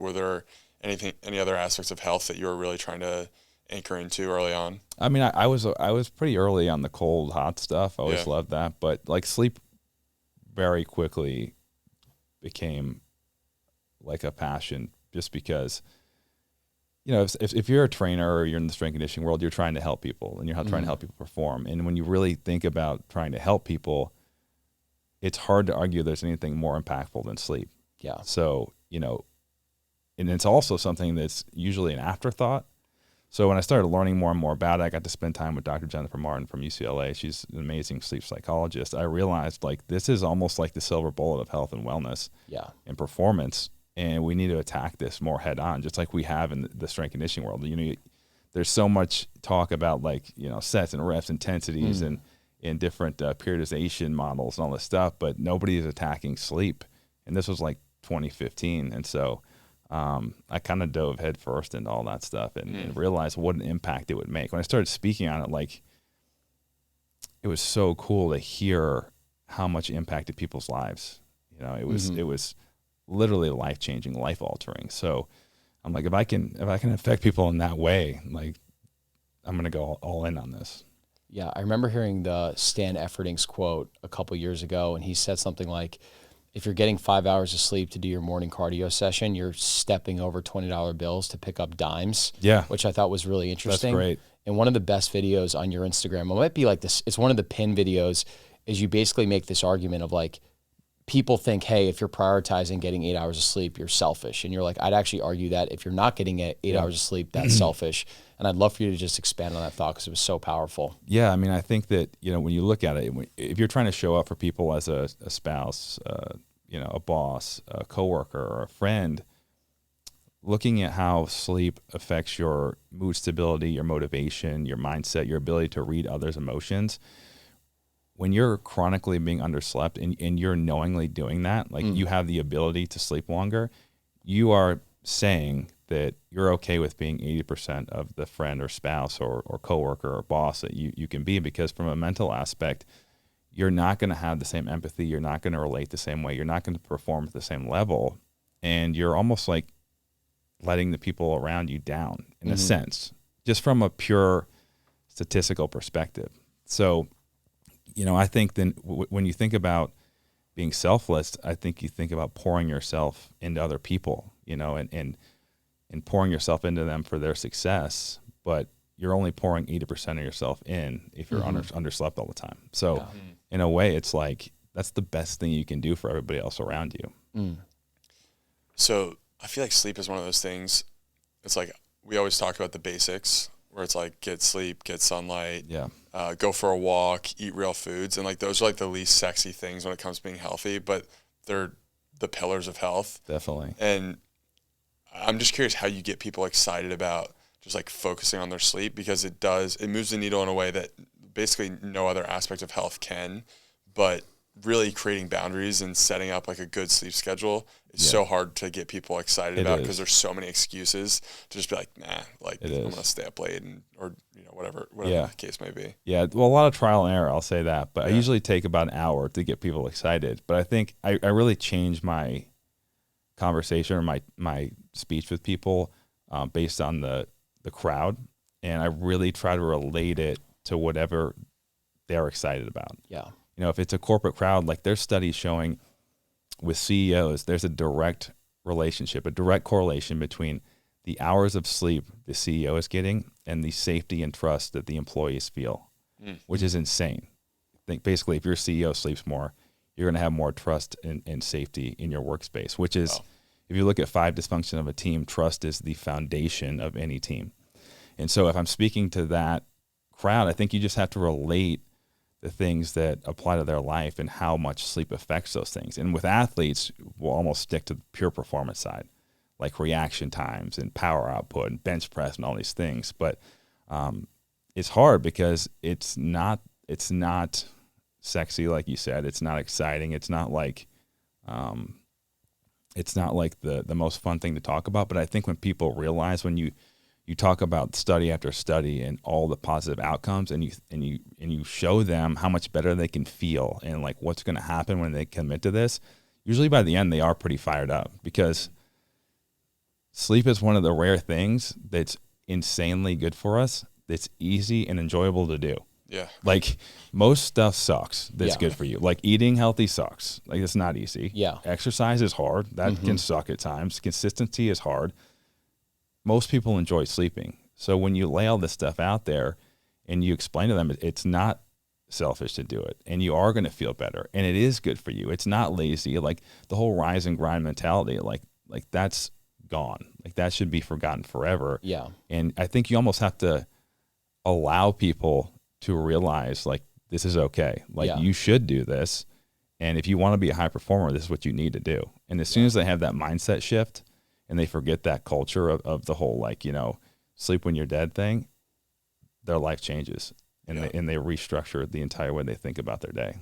Were there any other aspects of health that you were really trying to anchor into early on? I mean, I was pretty early on the cold, hot stuff. I always Yeah. loved that. But like sleep very quickly became like a passion just because, you know, if you're a trainer or you're in the strength conditioning world, you're trying to help people and you're trying to help people perform. And when you really think about trying to help people, it's hard to argue there's anything more impactful than sleep. Yeah. So, you know, and it's also something that's usually an afterthought. So when I started learning more and more about it, I got to spend time with Dr. Jennifer Martin from UCLA. She's an amazing sleep psychologist. I realized like this is almost like the silver bullet of health and wellness and performance. And we need to attack this more head on, just like we have in the strength conditioning world. You know, there's so much talk about like, you know, sets and reps, intensities and different periodization models and all this stuff, but nobody is attacking sleep. And this was like 2015. And so I kind of dove head first into all that stuff and realized what an impact it would make. When I started speaking on it, like, it was so cool to hear how much it impacted people's lives. You know, it was literally life-changing, life-altering. So I'm like, if I can affect people in that way, like, I'm going to go all in on this. Yeah, I remember hearing the Stan Efferding's quote a couple years ago, and he said something like, if you're getting 5 hours of sleep to do your morning cardio session, you're stepping over $20 bills to pick up dimes. Yeah. Which I thought was really interesting. That's great. And one of the best videos on your Instagram, it might be like this, it's one of the pin videos, is you basically make this argument of like, people think, hey, if you're prioritizing getting 8 hours of sleep, you're selfish. And you're like, I'd actually argue that if you're not getting 8 hours of sleep, that's selfish. And I'd love for you to just expand on that thought because it was so powerful. Yeah, I mean, I think that, you know, when you look at it, if you're trying to show up for people as a spouse, you know, a boss, a coworker, or a friend, looking at how sleep affects your mood stability, your motivation, your mindset, your ability to read others' emotions, when you're chronically being underslept and you're knowingly doing that, like you have the ability to sleep longer, you are saying that you're okay with being 80% of the friend or spouse or coworker or boss that you can be, because from a mental aspect, you're not going to have the same empathy. You're not going to relate the same way. You're not going to perform at the same level. And you're almost like letting the people around you down in a sense, just from a pure statistical perspective. So, you know, I think then when you think about being selfless, I think you think about pouring yourself into other people, you know, and pouring yourself into them for their success, but you're only pouring 80% of yourself in if you're underslept all the time. So in a way, it's like, that's the best thing you can do for everybody else around you. So I feel like sleep is one of those things. It's like, we always talk about the basics where it's like, get sleep, get sunlight, go for a walk, eat real foods. And like, those are like the least sexy things when it comes to being healthy, but they're the pillars of health. Definitely. And I'm just curious how you get people excited about just like focusing on their sleep, because it moves the needle in a way that basically no other aspect of health can, but really creating boundaries and setting up like a good sleep schedule is so hard to get people excited about, because there's so many excuses to just be like, nah, like I'm going to stay up late or, you know, whatever the case may be. Yeah. Well, a lot of trial and error, I'll say that, but I usually take about an hour to get people excited. But I think I really changed my conversation or my speech with people based on the crowd. And I really try to relate it to whatever they're excited about. Yeah. You know, if it's a corporate crowd, like there's studies showing with CEOs, there's a direct relationship, a direct correlation between the hours of sleep the CEO is getting and the safety and trust that the employees feel, which is insane. I think basically if your CEO sleeps more, you're going to have more trust and safety in your workspace, which is, if you look at 5 dysfunction of a team, trust is the foundation of any team. And so if I'm speaking to that crowd, I think you just have to relate the things that apply to their life and how much sleep affects those things. And with athletes, we'll almost stick to the pure performance side, like reaction times and power output and bench press and all these things. But it's hard because it's not sexy, like you said. It's not exciting. It's not like the most fun thing to talk about. But I think when people realize, when you talk about study after study and all the positive outcomes, and you show them how much better they can feel and like what's going to happen when they commit to this, usually by the end they are pretty fired up, because sleep is one of the rare things that's insanely good for us. That's easy and enjoyable to do. Yeah. Like most stuff sucks that's Yeah. good for you. Like eating healthy sucks. Like it's not easy. Yeah. Exercise is hard. That can suck at times. Consistency is hard. Most people enjoy sleeping. So when you lay all this stuff out there and you explain to them it's not selfish to do it and you are going to feel better and it is good for you. It's not lazy. Like the whole rise and grind mentality, like that's gone. Like that should be forgotten forever. Yeah. And I think you almost have to allow people to realize like this is okay. Like you should do this. And if you want to be a high performer, this is what you need to do. And as soon as they have that mindset shift and they forget that culture of the whole, like, you know, sleep when you're dead thing, their life changes and they restructure the entire way they think about their day.